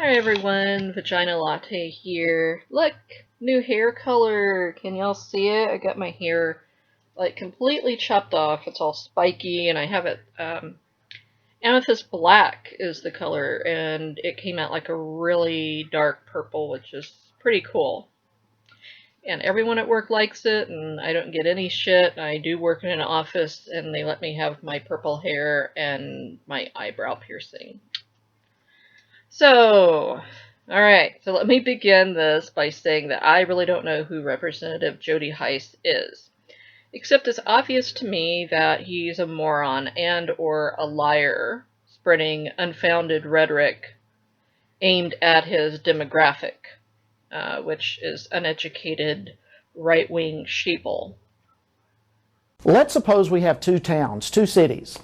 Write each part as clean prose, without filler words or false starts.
Hi everyone, VaginaLatte here. Look, new hair color. Can y'all see it? I got my hair like completely chopped off. It's all spiky and I have it amethyst black is the color, and it came out like a really dark purple, which is pretty cool. And everyone at work likes it, and I don't get any shit. I do work in an office and they let me have my purple hair and my eyebrow piercing. So, alright, so let me begin this by saying that I really don't know who Representative Jody Hice is. Except it's obvious to me that he's a moron and or a liar, spreading unfounded rhetoric aimed at his demographic, which is uneducated right-wing sheeple. Let's suppose we have two towns, two cities.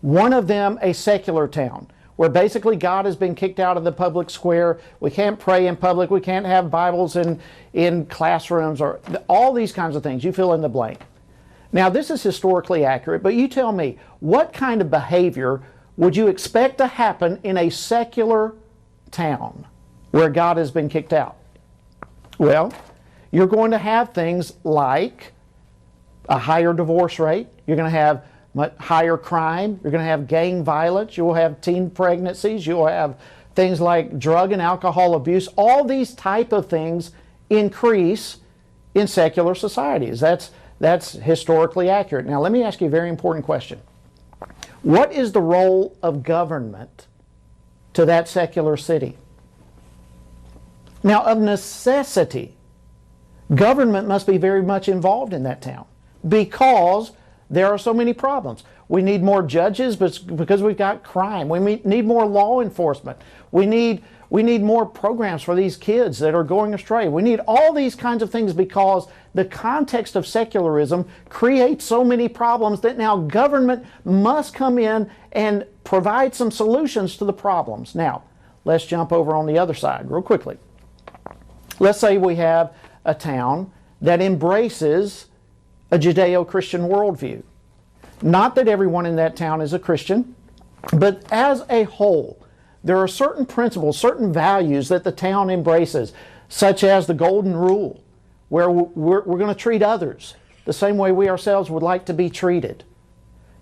One of them a secular town, where basically God has been kicked out of the public square. We can't pray in public. We can't have Bibles in classrooms, or all these kinds of things. You fill in the blank. Now, this is historically accurate, but you tell me, what kind of behavior would you expect to happen in a secular town where God has been kicked out? Well, you're going to have things like a higher divorce rate. You're going to have much higher crime. You're going to have gang violence. You will have teen pregnancies. You will have things like drug and alcohol abuse. All these type of things increase in secular societies. That's historically accurate. Now, let me ask you a very important question. What is the role of government to that secular city? Now, of necessity, government must be very much involved in that town because there are so many problems. We need more judges because we've got crime. We need more law enforcement. We need more programs for these kids that are going astray. We need all these kinds of things because the context of secularism creates so many problems that now government must come in and provide some solutions to the problems. Now, let's jump over on the other side real quickly. Let's say we have a town that embraces a Judeo-Christian worldview. Not that everyone in that town is a Christian, but as a whole, there are certain principles, certain values that the town embraces, such as the golden rule, where we're going to treat others the same way we ourselves would like to be treated.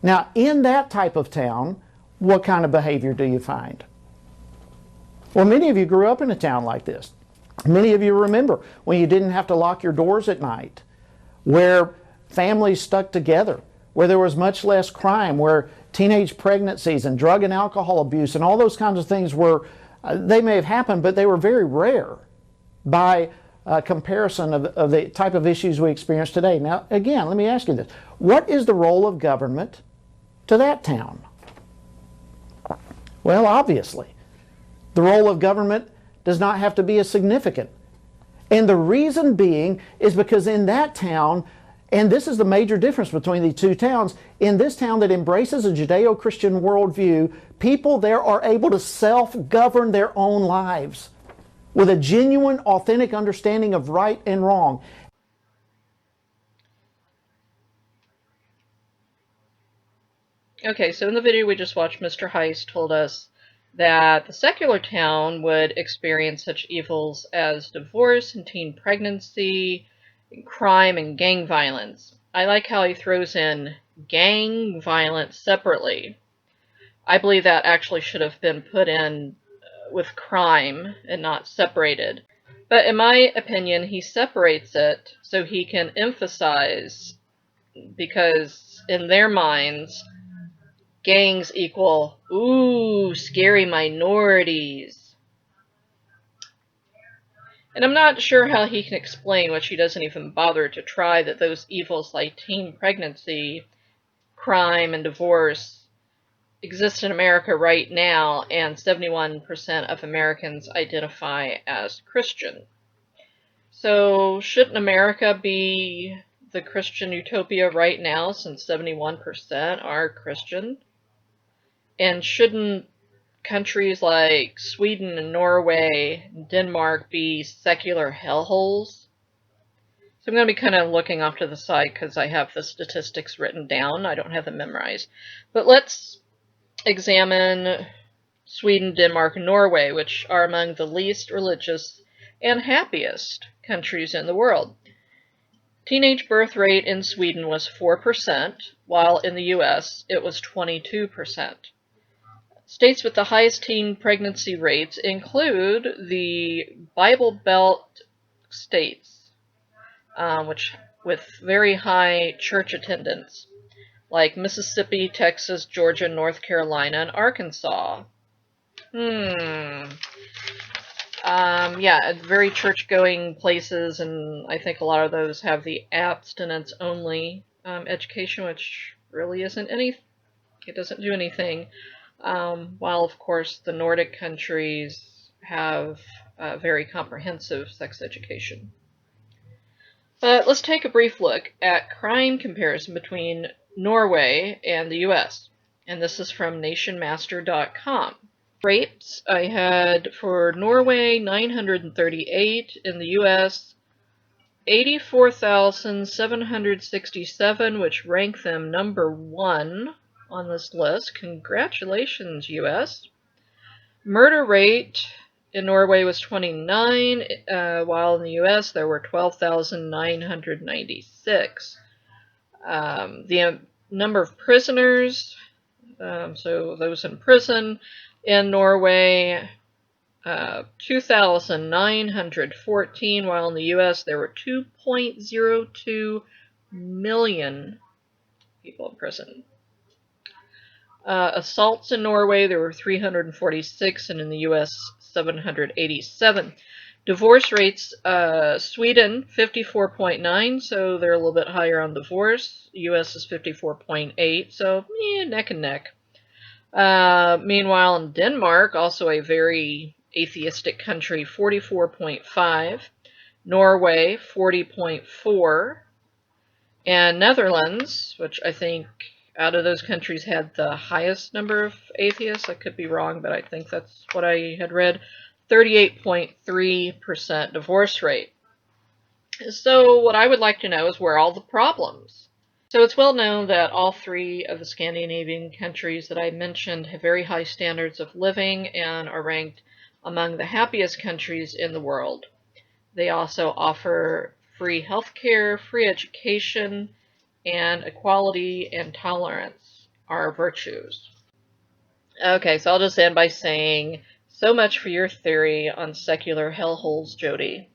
Now, in that type of town, what kind of behavior do you find? Well, many of you grew up in a town like this. Many of you remember when you didn't have to lock your doors at night, where families stuck together, where there was much less crime, where teenage pregnancies and drug and alcohol abuse and all those kinds of things were, they may have happened, but they were very rare by comparison of the type of issues we experience today. Now, again, let me ask you this. What is the role of government to that town? Well, obviously, the role of government does not have to be as significant. And the reason being is because in that town, and this is the major difference between the two towns, in this town that embraces a Judeo-Christian worldview, people there are able to self-govern their own lives with a genuine, authentic understanding of right and wrong. Okay, so in the video we just watched, Mr. Hice told us that the secular town would experience such evils as divorce and teen pregnancy, crime and gang violence. I like how he throws in gang violence separately. I believe that actually should have been put in with crime and not separated. But in my opinion, he separates it so he can emphasize, because in their minds, gangs equal, ooh, scary minorities. And I'm not sure how he can explain, which he doesn't even bother to try, that those evils like teen pregnancy, crime, and divorce exist in America right now, and 71% of Americans identify as Christian. So shouldn't America be the Christian utopia right now, since 71% are Christian? And shouldn't countries like Sweden and Norway and Denmark be secular hellholes? So I'm going to be kind of looking off to the side because I have the statistics written down. I don't have them memorized. But let's examine Sweden, Denmark, and Norway, which are among the least religious and happiest countries in the world. Teenage birth rate in Sweden was 4%, while in the US it was 22%. States with the highest teen pregnancy rates include the Bible Belt states, which with very high church attendance, like Mississippi, Texas, Georgia, North Carolina, and Arkansas. Yeah, very church-going places, and I think a lot of those have the abstinence-only education, which really isn't any. It doesn't do anything. While of course the Nordic countries have very comprehensive sex education. But let's take a brief look at crime comparison between Norway and the US. And this is from nationmaster.com. Rapes, I had for Norway 938, in the US 84,767, which rank them number 1 on this list. Congratulations, US. Murder rate in Norway was 29, while in the US there were 12,996. The number of prisoners, so those in prison in Norway, 2,914, while in the US there were 2.02 million people in prison. Assaults in Norway, there were 346, and in the US, 787. Divorce rates, Sweden, 54.9, so they're a little bit higher on divorce. US is 54.8, so neck and neck. Meanwhile, in Denmark, also a very atheistic country, 44.5. Norway, 40.4. And Netherlands, which I think out of those countries had the highest number of atheists. I could be wrong, but I think that's what I had read. 38.3% divorce rate. So what I would like to know is where are all the problems? So it's well known that all 3 of the Scandinavian countries that I mentioned have very high standards of living and are ranked among the happiest countries in the world. They also offer free healthcare, free education, and equality and tolerance are virtues. Okay, so I'll just end by saying, so much for your theory on secular hellholes, Jody.